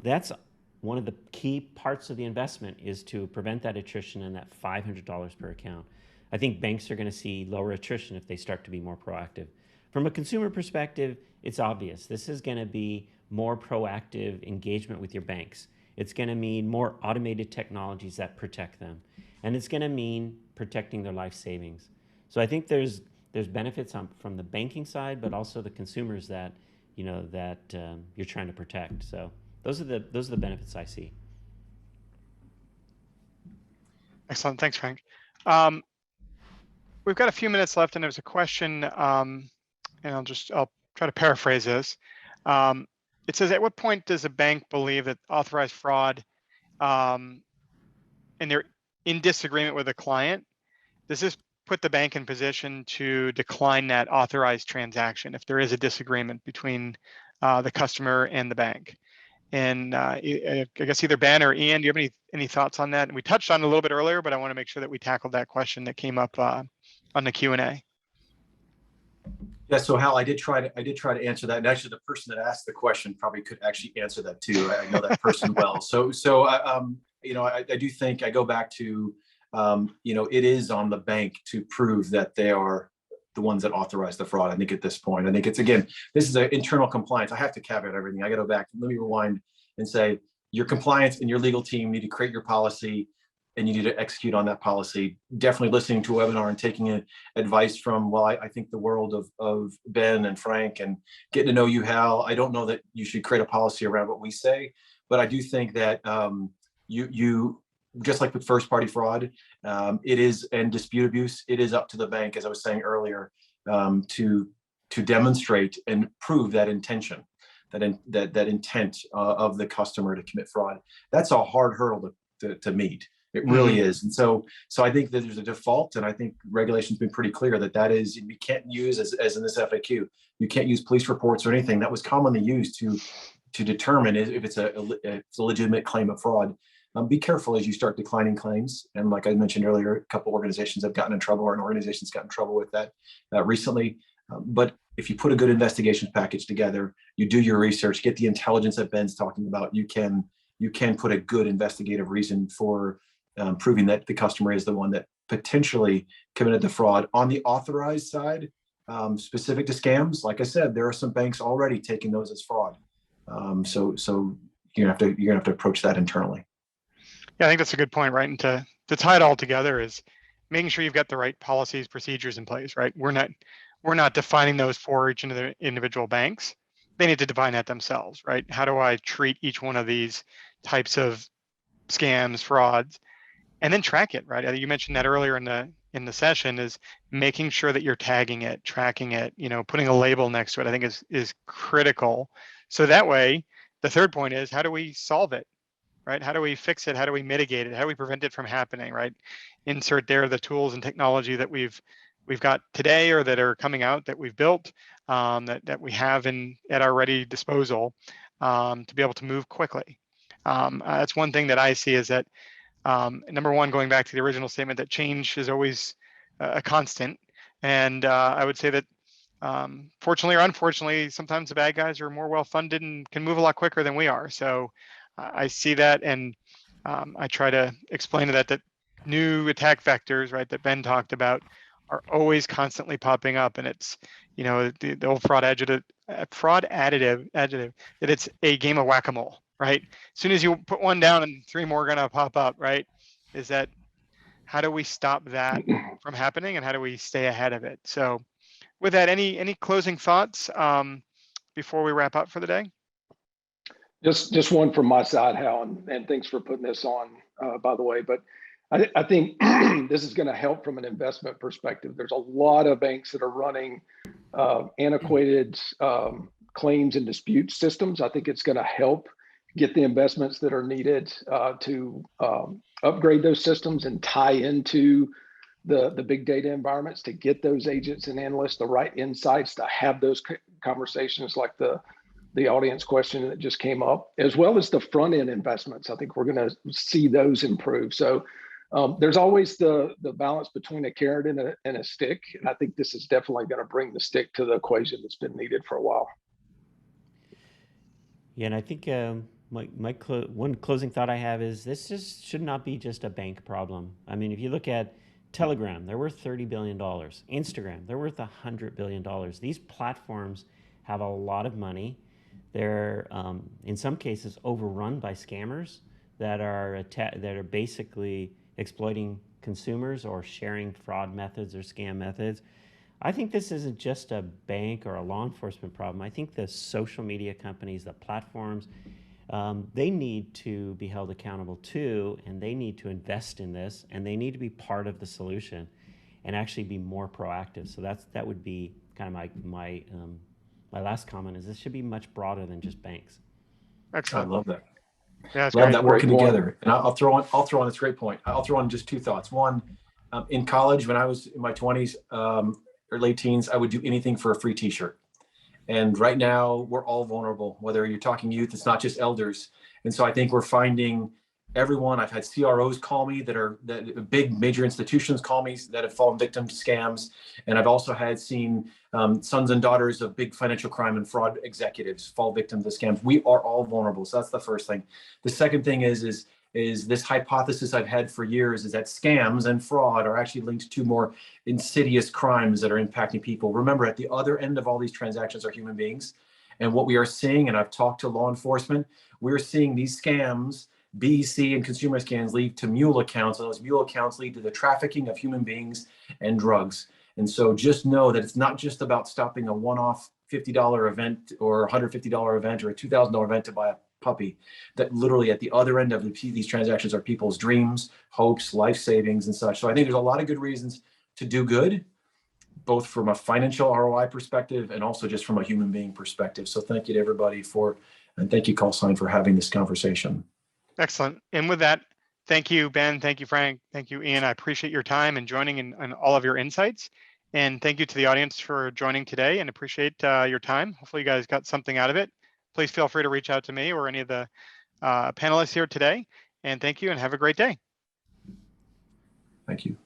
that's one of the key parts of the investment, is to prevent that attrition and that $500 per account. I think banks are going to see lower attrition if they start to be more proactive. From a consumer perspective, it's obvious. This is going to be more proactive engagement with your banks. It's going to mean more automated technologies that protect them. And it's going to mean protecting their life savings. So I think there's benefits from the banking side, but also the consumers that you're trying to protect. So those are the benefits I see. Excellent. Thanks, Frank. We've got a few minutes left, and there's a question, and I'll try to paraphrase this. It says, at what point does a bank believe that authorized fraud, and they're in disagreement with a client, does this put the bank in position to decline that authorized transaction if there is a disagreement between the customer and the bank? And I guess either Ben or Ian, do you have any thoughts on that? And we touched on it a little bit earlier, but I want to make sure that we tackled that question that came up on the Q&A. Yeah, so Hal, I did try to answer that, and actually, the person that asked the question probably could actually answer that too. I know that person well. So I do think I go back to, it is on the bank to prove that they are the ones that authorize the fraud. I think at this point, I think it's, again, this is an internal compliance. I have to caveat everything. I got to go back. Let me rewind and say, your compliance and your legal team need to create your policy and you need to execute on that policy. Definitely listening to a webinar and taking advice from, well, I think the world of Ben and Frank, and getting to know you, Hal. I don't know that you should create a policy around what we say, but I do think that you just like with first party fraud, it is, and dispute abuse, it is up to the bank, as I was saying earlier, to demonstrate and prove that intention, that intent of the customer to commit fraud. That's a hard hurdle to meet. It really is. And so I think that there's a default, and I think regulation's been pretty clear that is, you can't use, as in this FAQ, you can't use police reports or anything that was commonly used to determine if it's a legitimate claim of fraud. Be careful as you start declining claims. And like I mentioned earlier, a couple organizations have gotten in trouble, or an organization's gotten in trouble with that recently. But if you put a good investigations package together, you do your research, get the intelligence that Ben's talking about, you can put a good investigative reason for proving that the customer is the one that potentially committed the fraud. On the authorized side, specific to scams, like I said, there are some banks already taking those as fraud. So you're gonna have to approach that internally. Yeah, I think that's a good point, right? And to tie it all together is making sure you've got the right policies, procedures in place, right? We're not defining those for each individual banks. They need to define that themselves, right? How do I treat each one of these types of scams, frauds, and then track it, right? You mentioned that earlier in the session, is making sure that you're tagging it, tracking it, putting a label next to it, I think is critical. So that way, the third point is, how do we solve it? Right? How do we fix it? How do we mitigate it? How do we prevent it from happening? Right? Insert there the tools and technology that we've got today, or that are coming out, that we've built, that we have at our ready disposal, to be able to move quickly. That's one thing that I see, is that number one, going back to the original statement, that change is always a constant, and I would say that fortunately or unfortunately, sometimes the bad guys are more well funded and can move a lot quicker than we are. So I see that, and I try to explain that new attack vectors, right, that Ben talked about, are always constantly popping up, and it's the old fraud additive, that it's a game of whack-a-mole, right? As soon as you put one down, and three more are gonna pop up, right? Is that, how do we stop that from happening, and how do we stay ahead of it? So, with that, any closing thoughts before we wrap up for the day? Just one from my side, Hal, and thanks for putting this on, by the way. But I think this is going to help from an investment perspective. There's a lot of banks that are running antiquated claims and dispute systems. I think it's going to help get the investments that are needed to upgrade those systems and tie into the big data environments, to get those agents and analysts the right insights, to have those conversations like the audience question that just came up, as well as the front end investments. I think we're going to see those improve. So there's always the balance between a carrot and a stick. And I think this is definitely going to bring the stick to the equation that's been needed for a while. Yeah, and I think one closing thought I have is, this should not be just a bank problem. I mean, if you look at Telegram, they're worth $30 billion. Instagram, they're worth $100 billion. These platforms have a lot of money. They're in some cases overrun by scammers that are basically exploiting consumers, or sharing fraud methods or scam methods. I think this isn't just a bank or a law enforcement problem. I think the social media companies, the platforms, they need to be held accountable too, and they need to invest in this, and they need to be part of the solution and actually be more proactive. So that would be kind of my last comment, is this should be much broader than just banks. Excellent. I love that. Yeah, that's love great. that working together. And I'll throw on this great point. I'll throw on just two thoughts. One, in college, when I was in my 20s or late teens, I would do anything for a free t-shirt. And right now we're all vulnerable, whether you're talking youth, it's not just elders. And so I think we're finding everyone. I've had CROs call me, that big major institutions call me, that have fallen victim to scams. And I've also seen sons and daughters of big financial crime and fraud executives fall victim to scams. We are all vulnerable. So that's the first thing. The second thing is this hypothesis I've had for years, is that scams and fraud are actually linked to more insidious crimes that are impacting people. Remember, at the other end of all these transactions are human beings. And what we are seeing, and I've talked to law enforcement, we're seeing these scams BEC and consumer scans lead to mule accounts, and those mule accounts lead to the trafficking of human beings and drugs. And so just know that it's not just about stopping a one-off $50 event or $150 event or a $2,000 event to buy a puppy. That literally at the other end of these transactions are people's dreams, hopes, life savings, and such. So I think there's a lot of good reasons to do good, both from a financial ROI perspective and also just from a human being perspective. So thank you to everybody and thank you, Callsign, for having this conversation. Excellent. And with that, thank you, Ben. Thank you, Frank. Thank you, Ian. I appreciate your time and joining and all of your insights. And thank you to the audience for joining today and appreciate your time. Hopefully you guys got something out of it. Please feel free to reach out to me or any of the panelists here today. And thank you and have a great day. Thank you.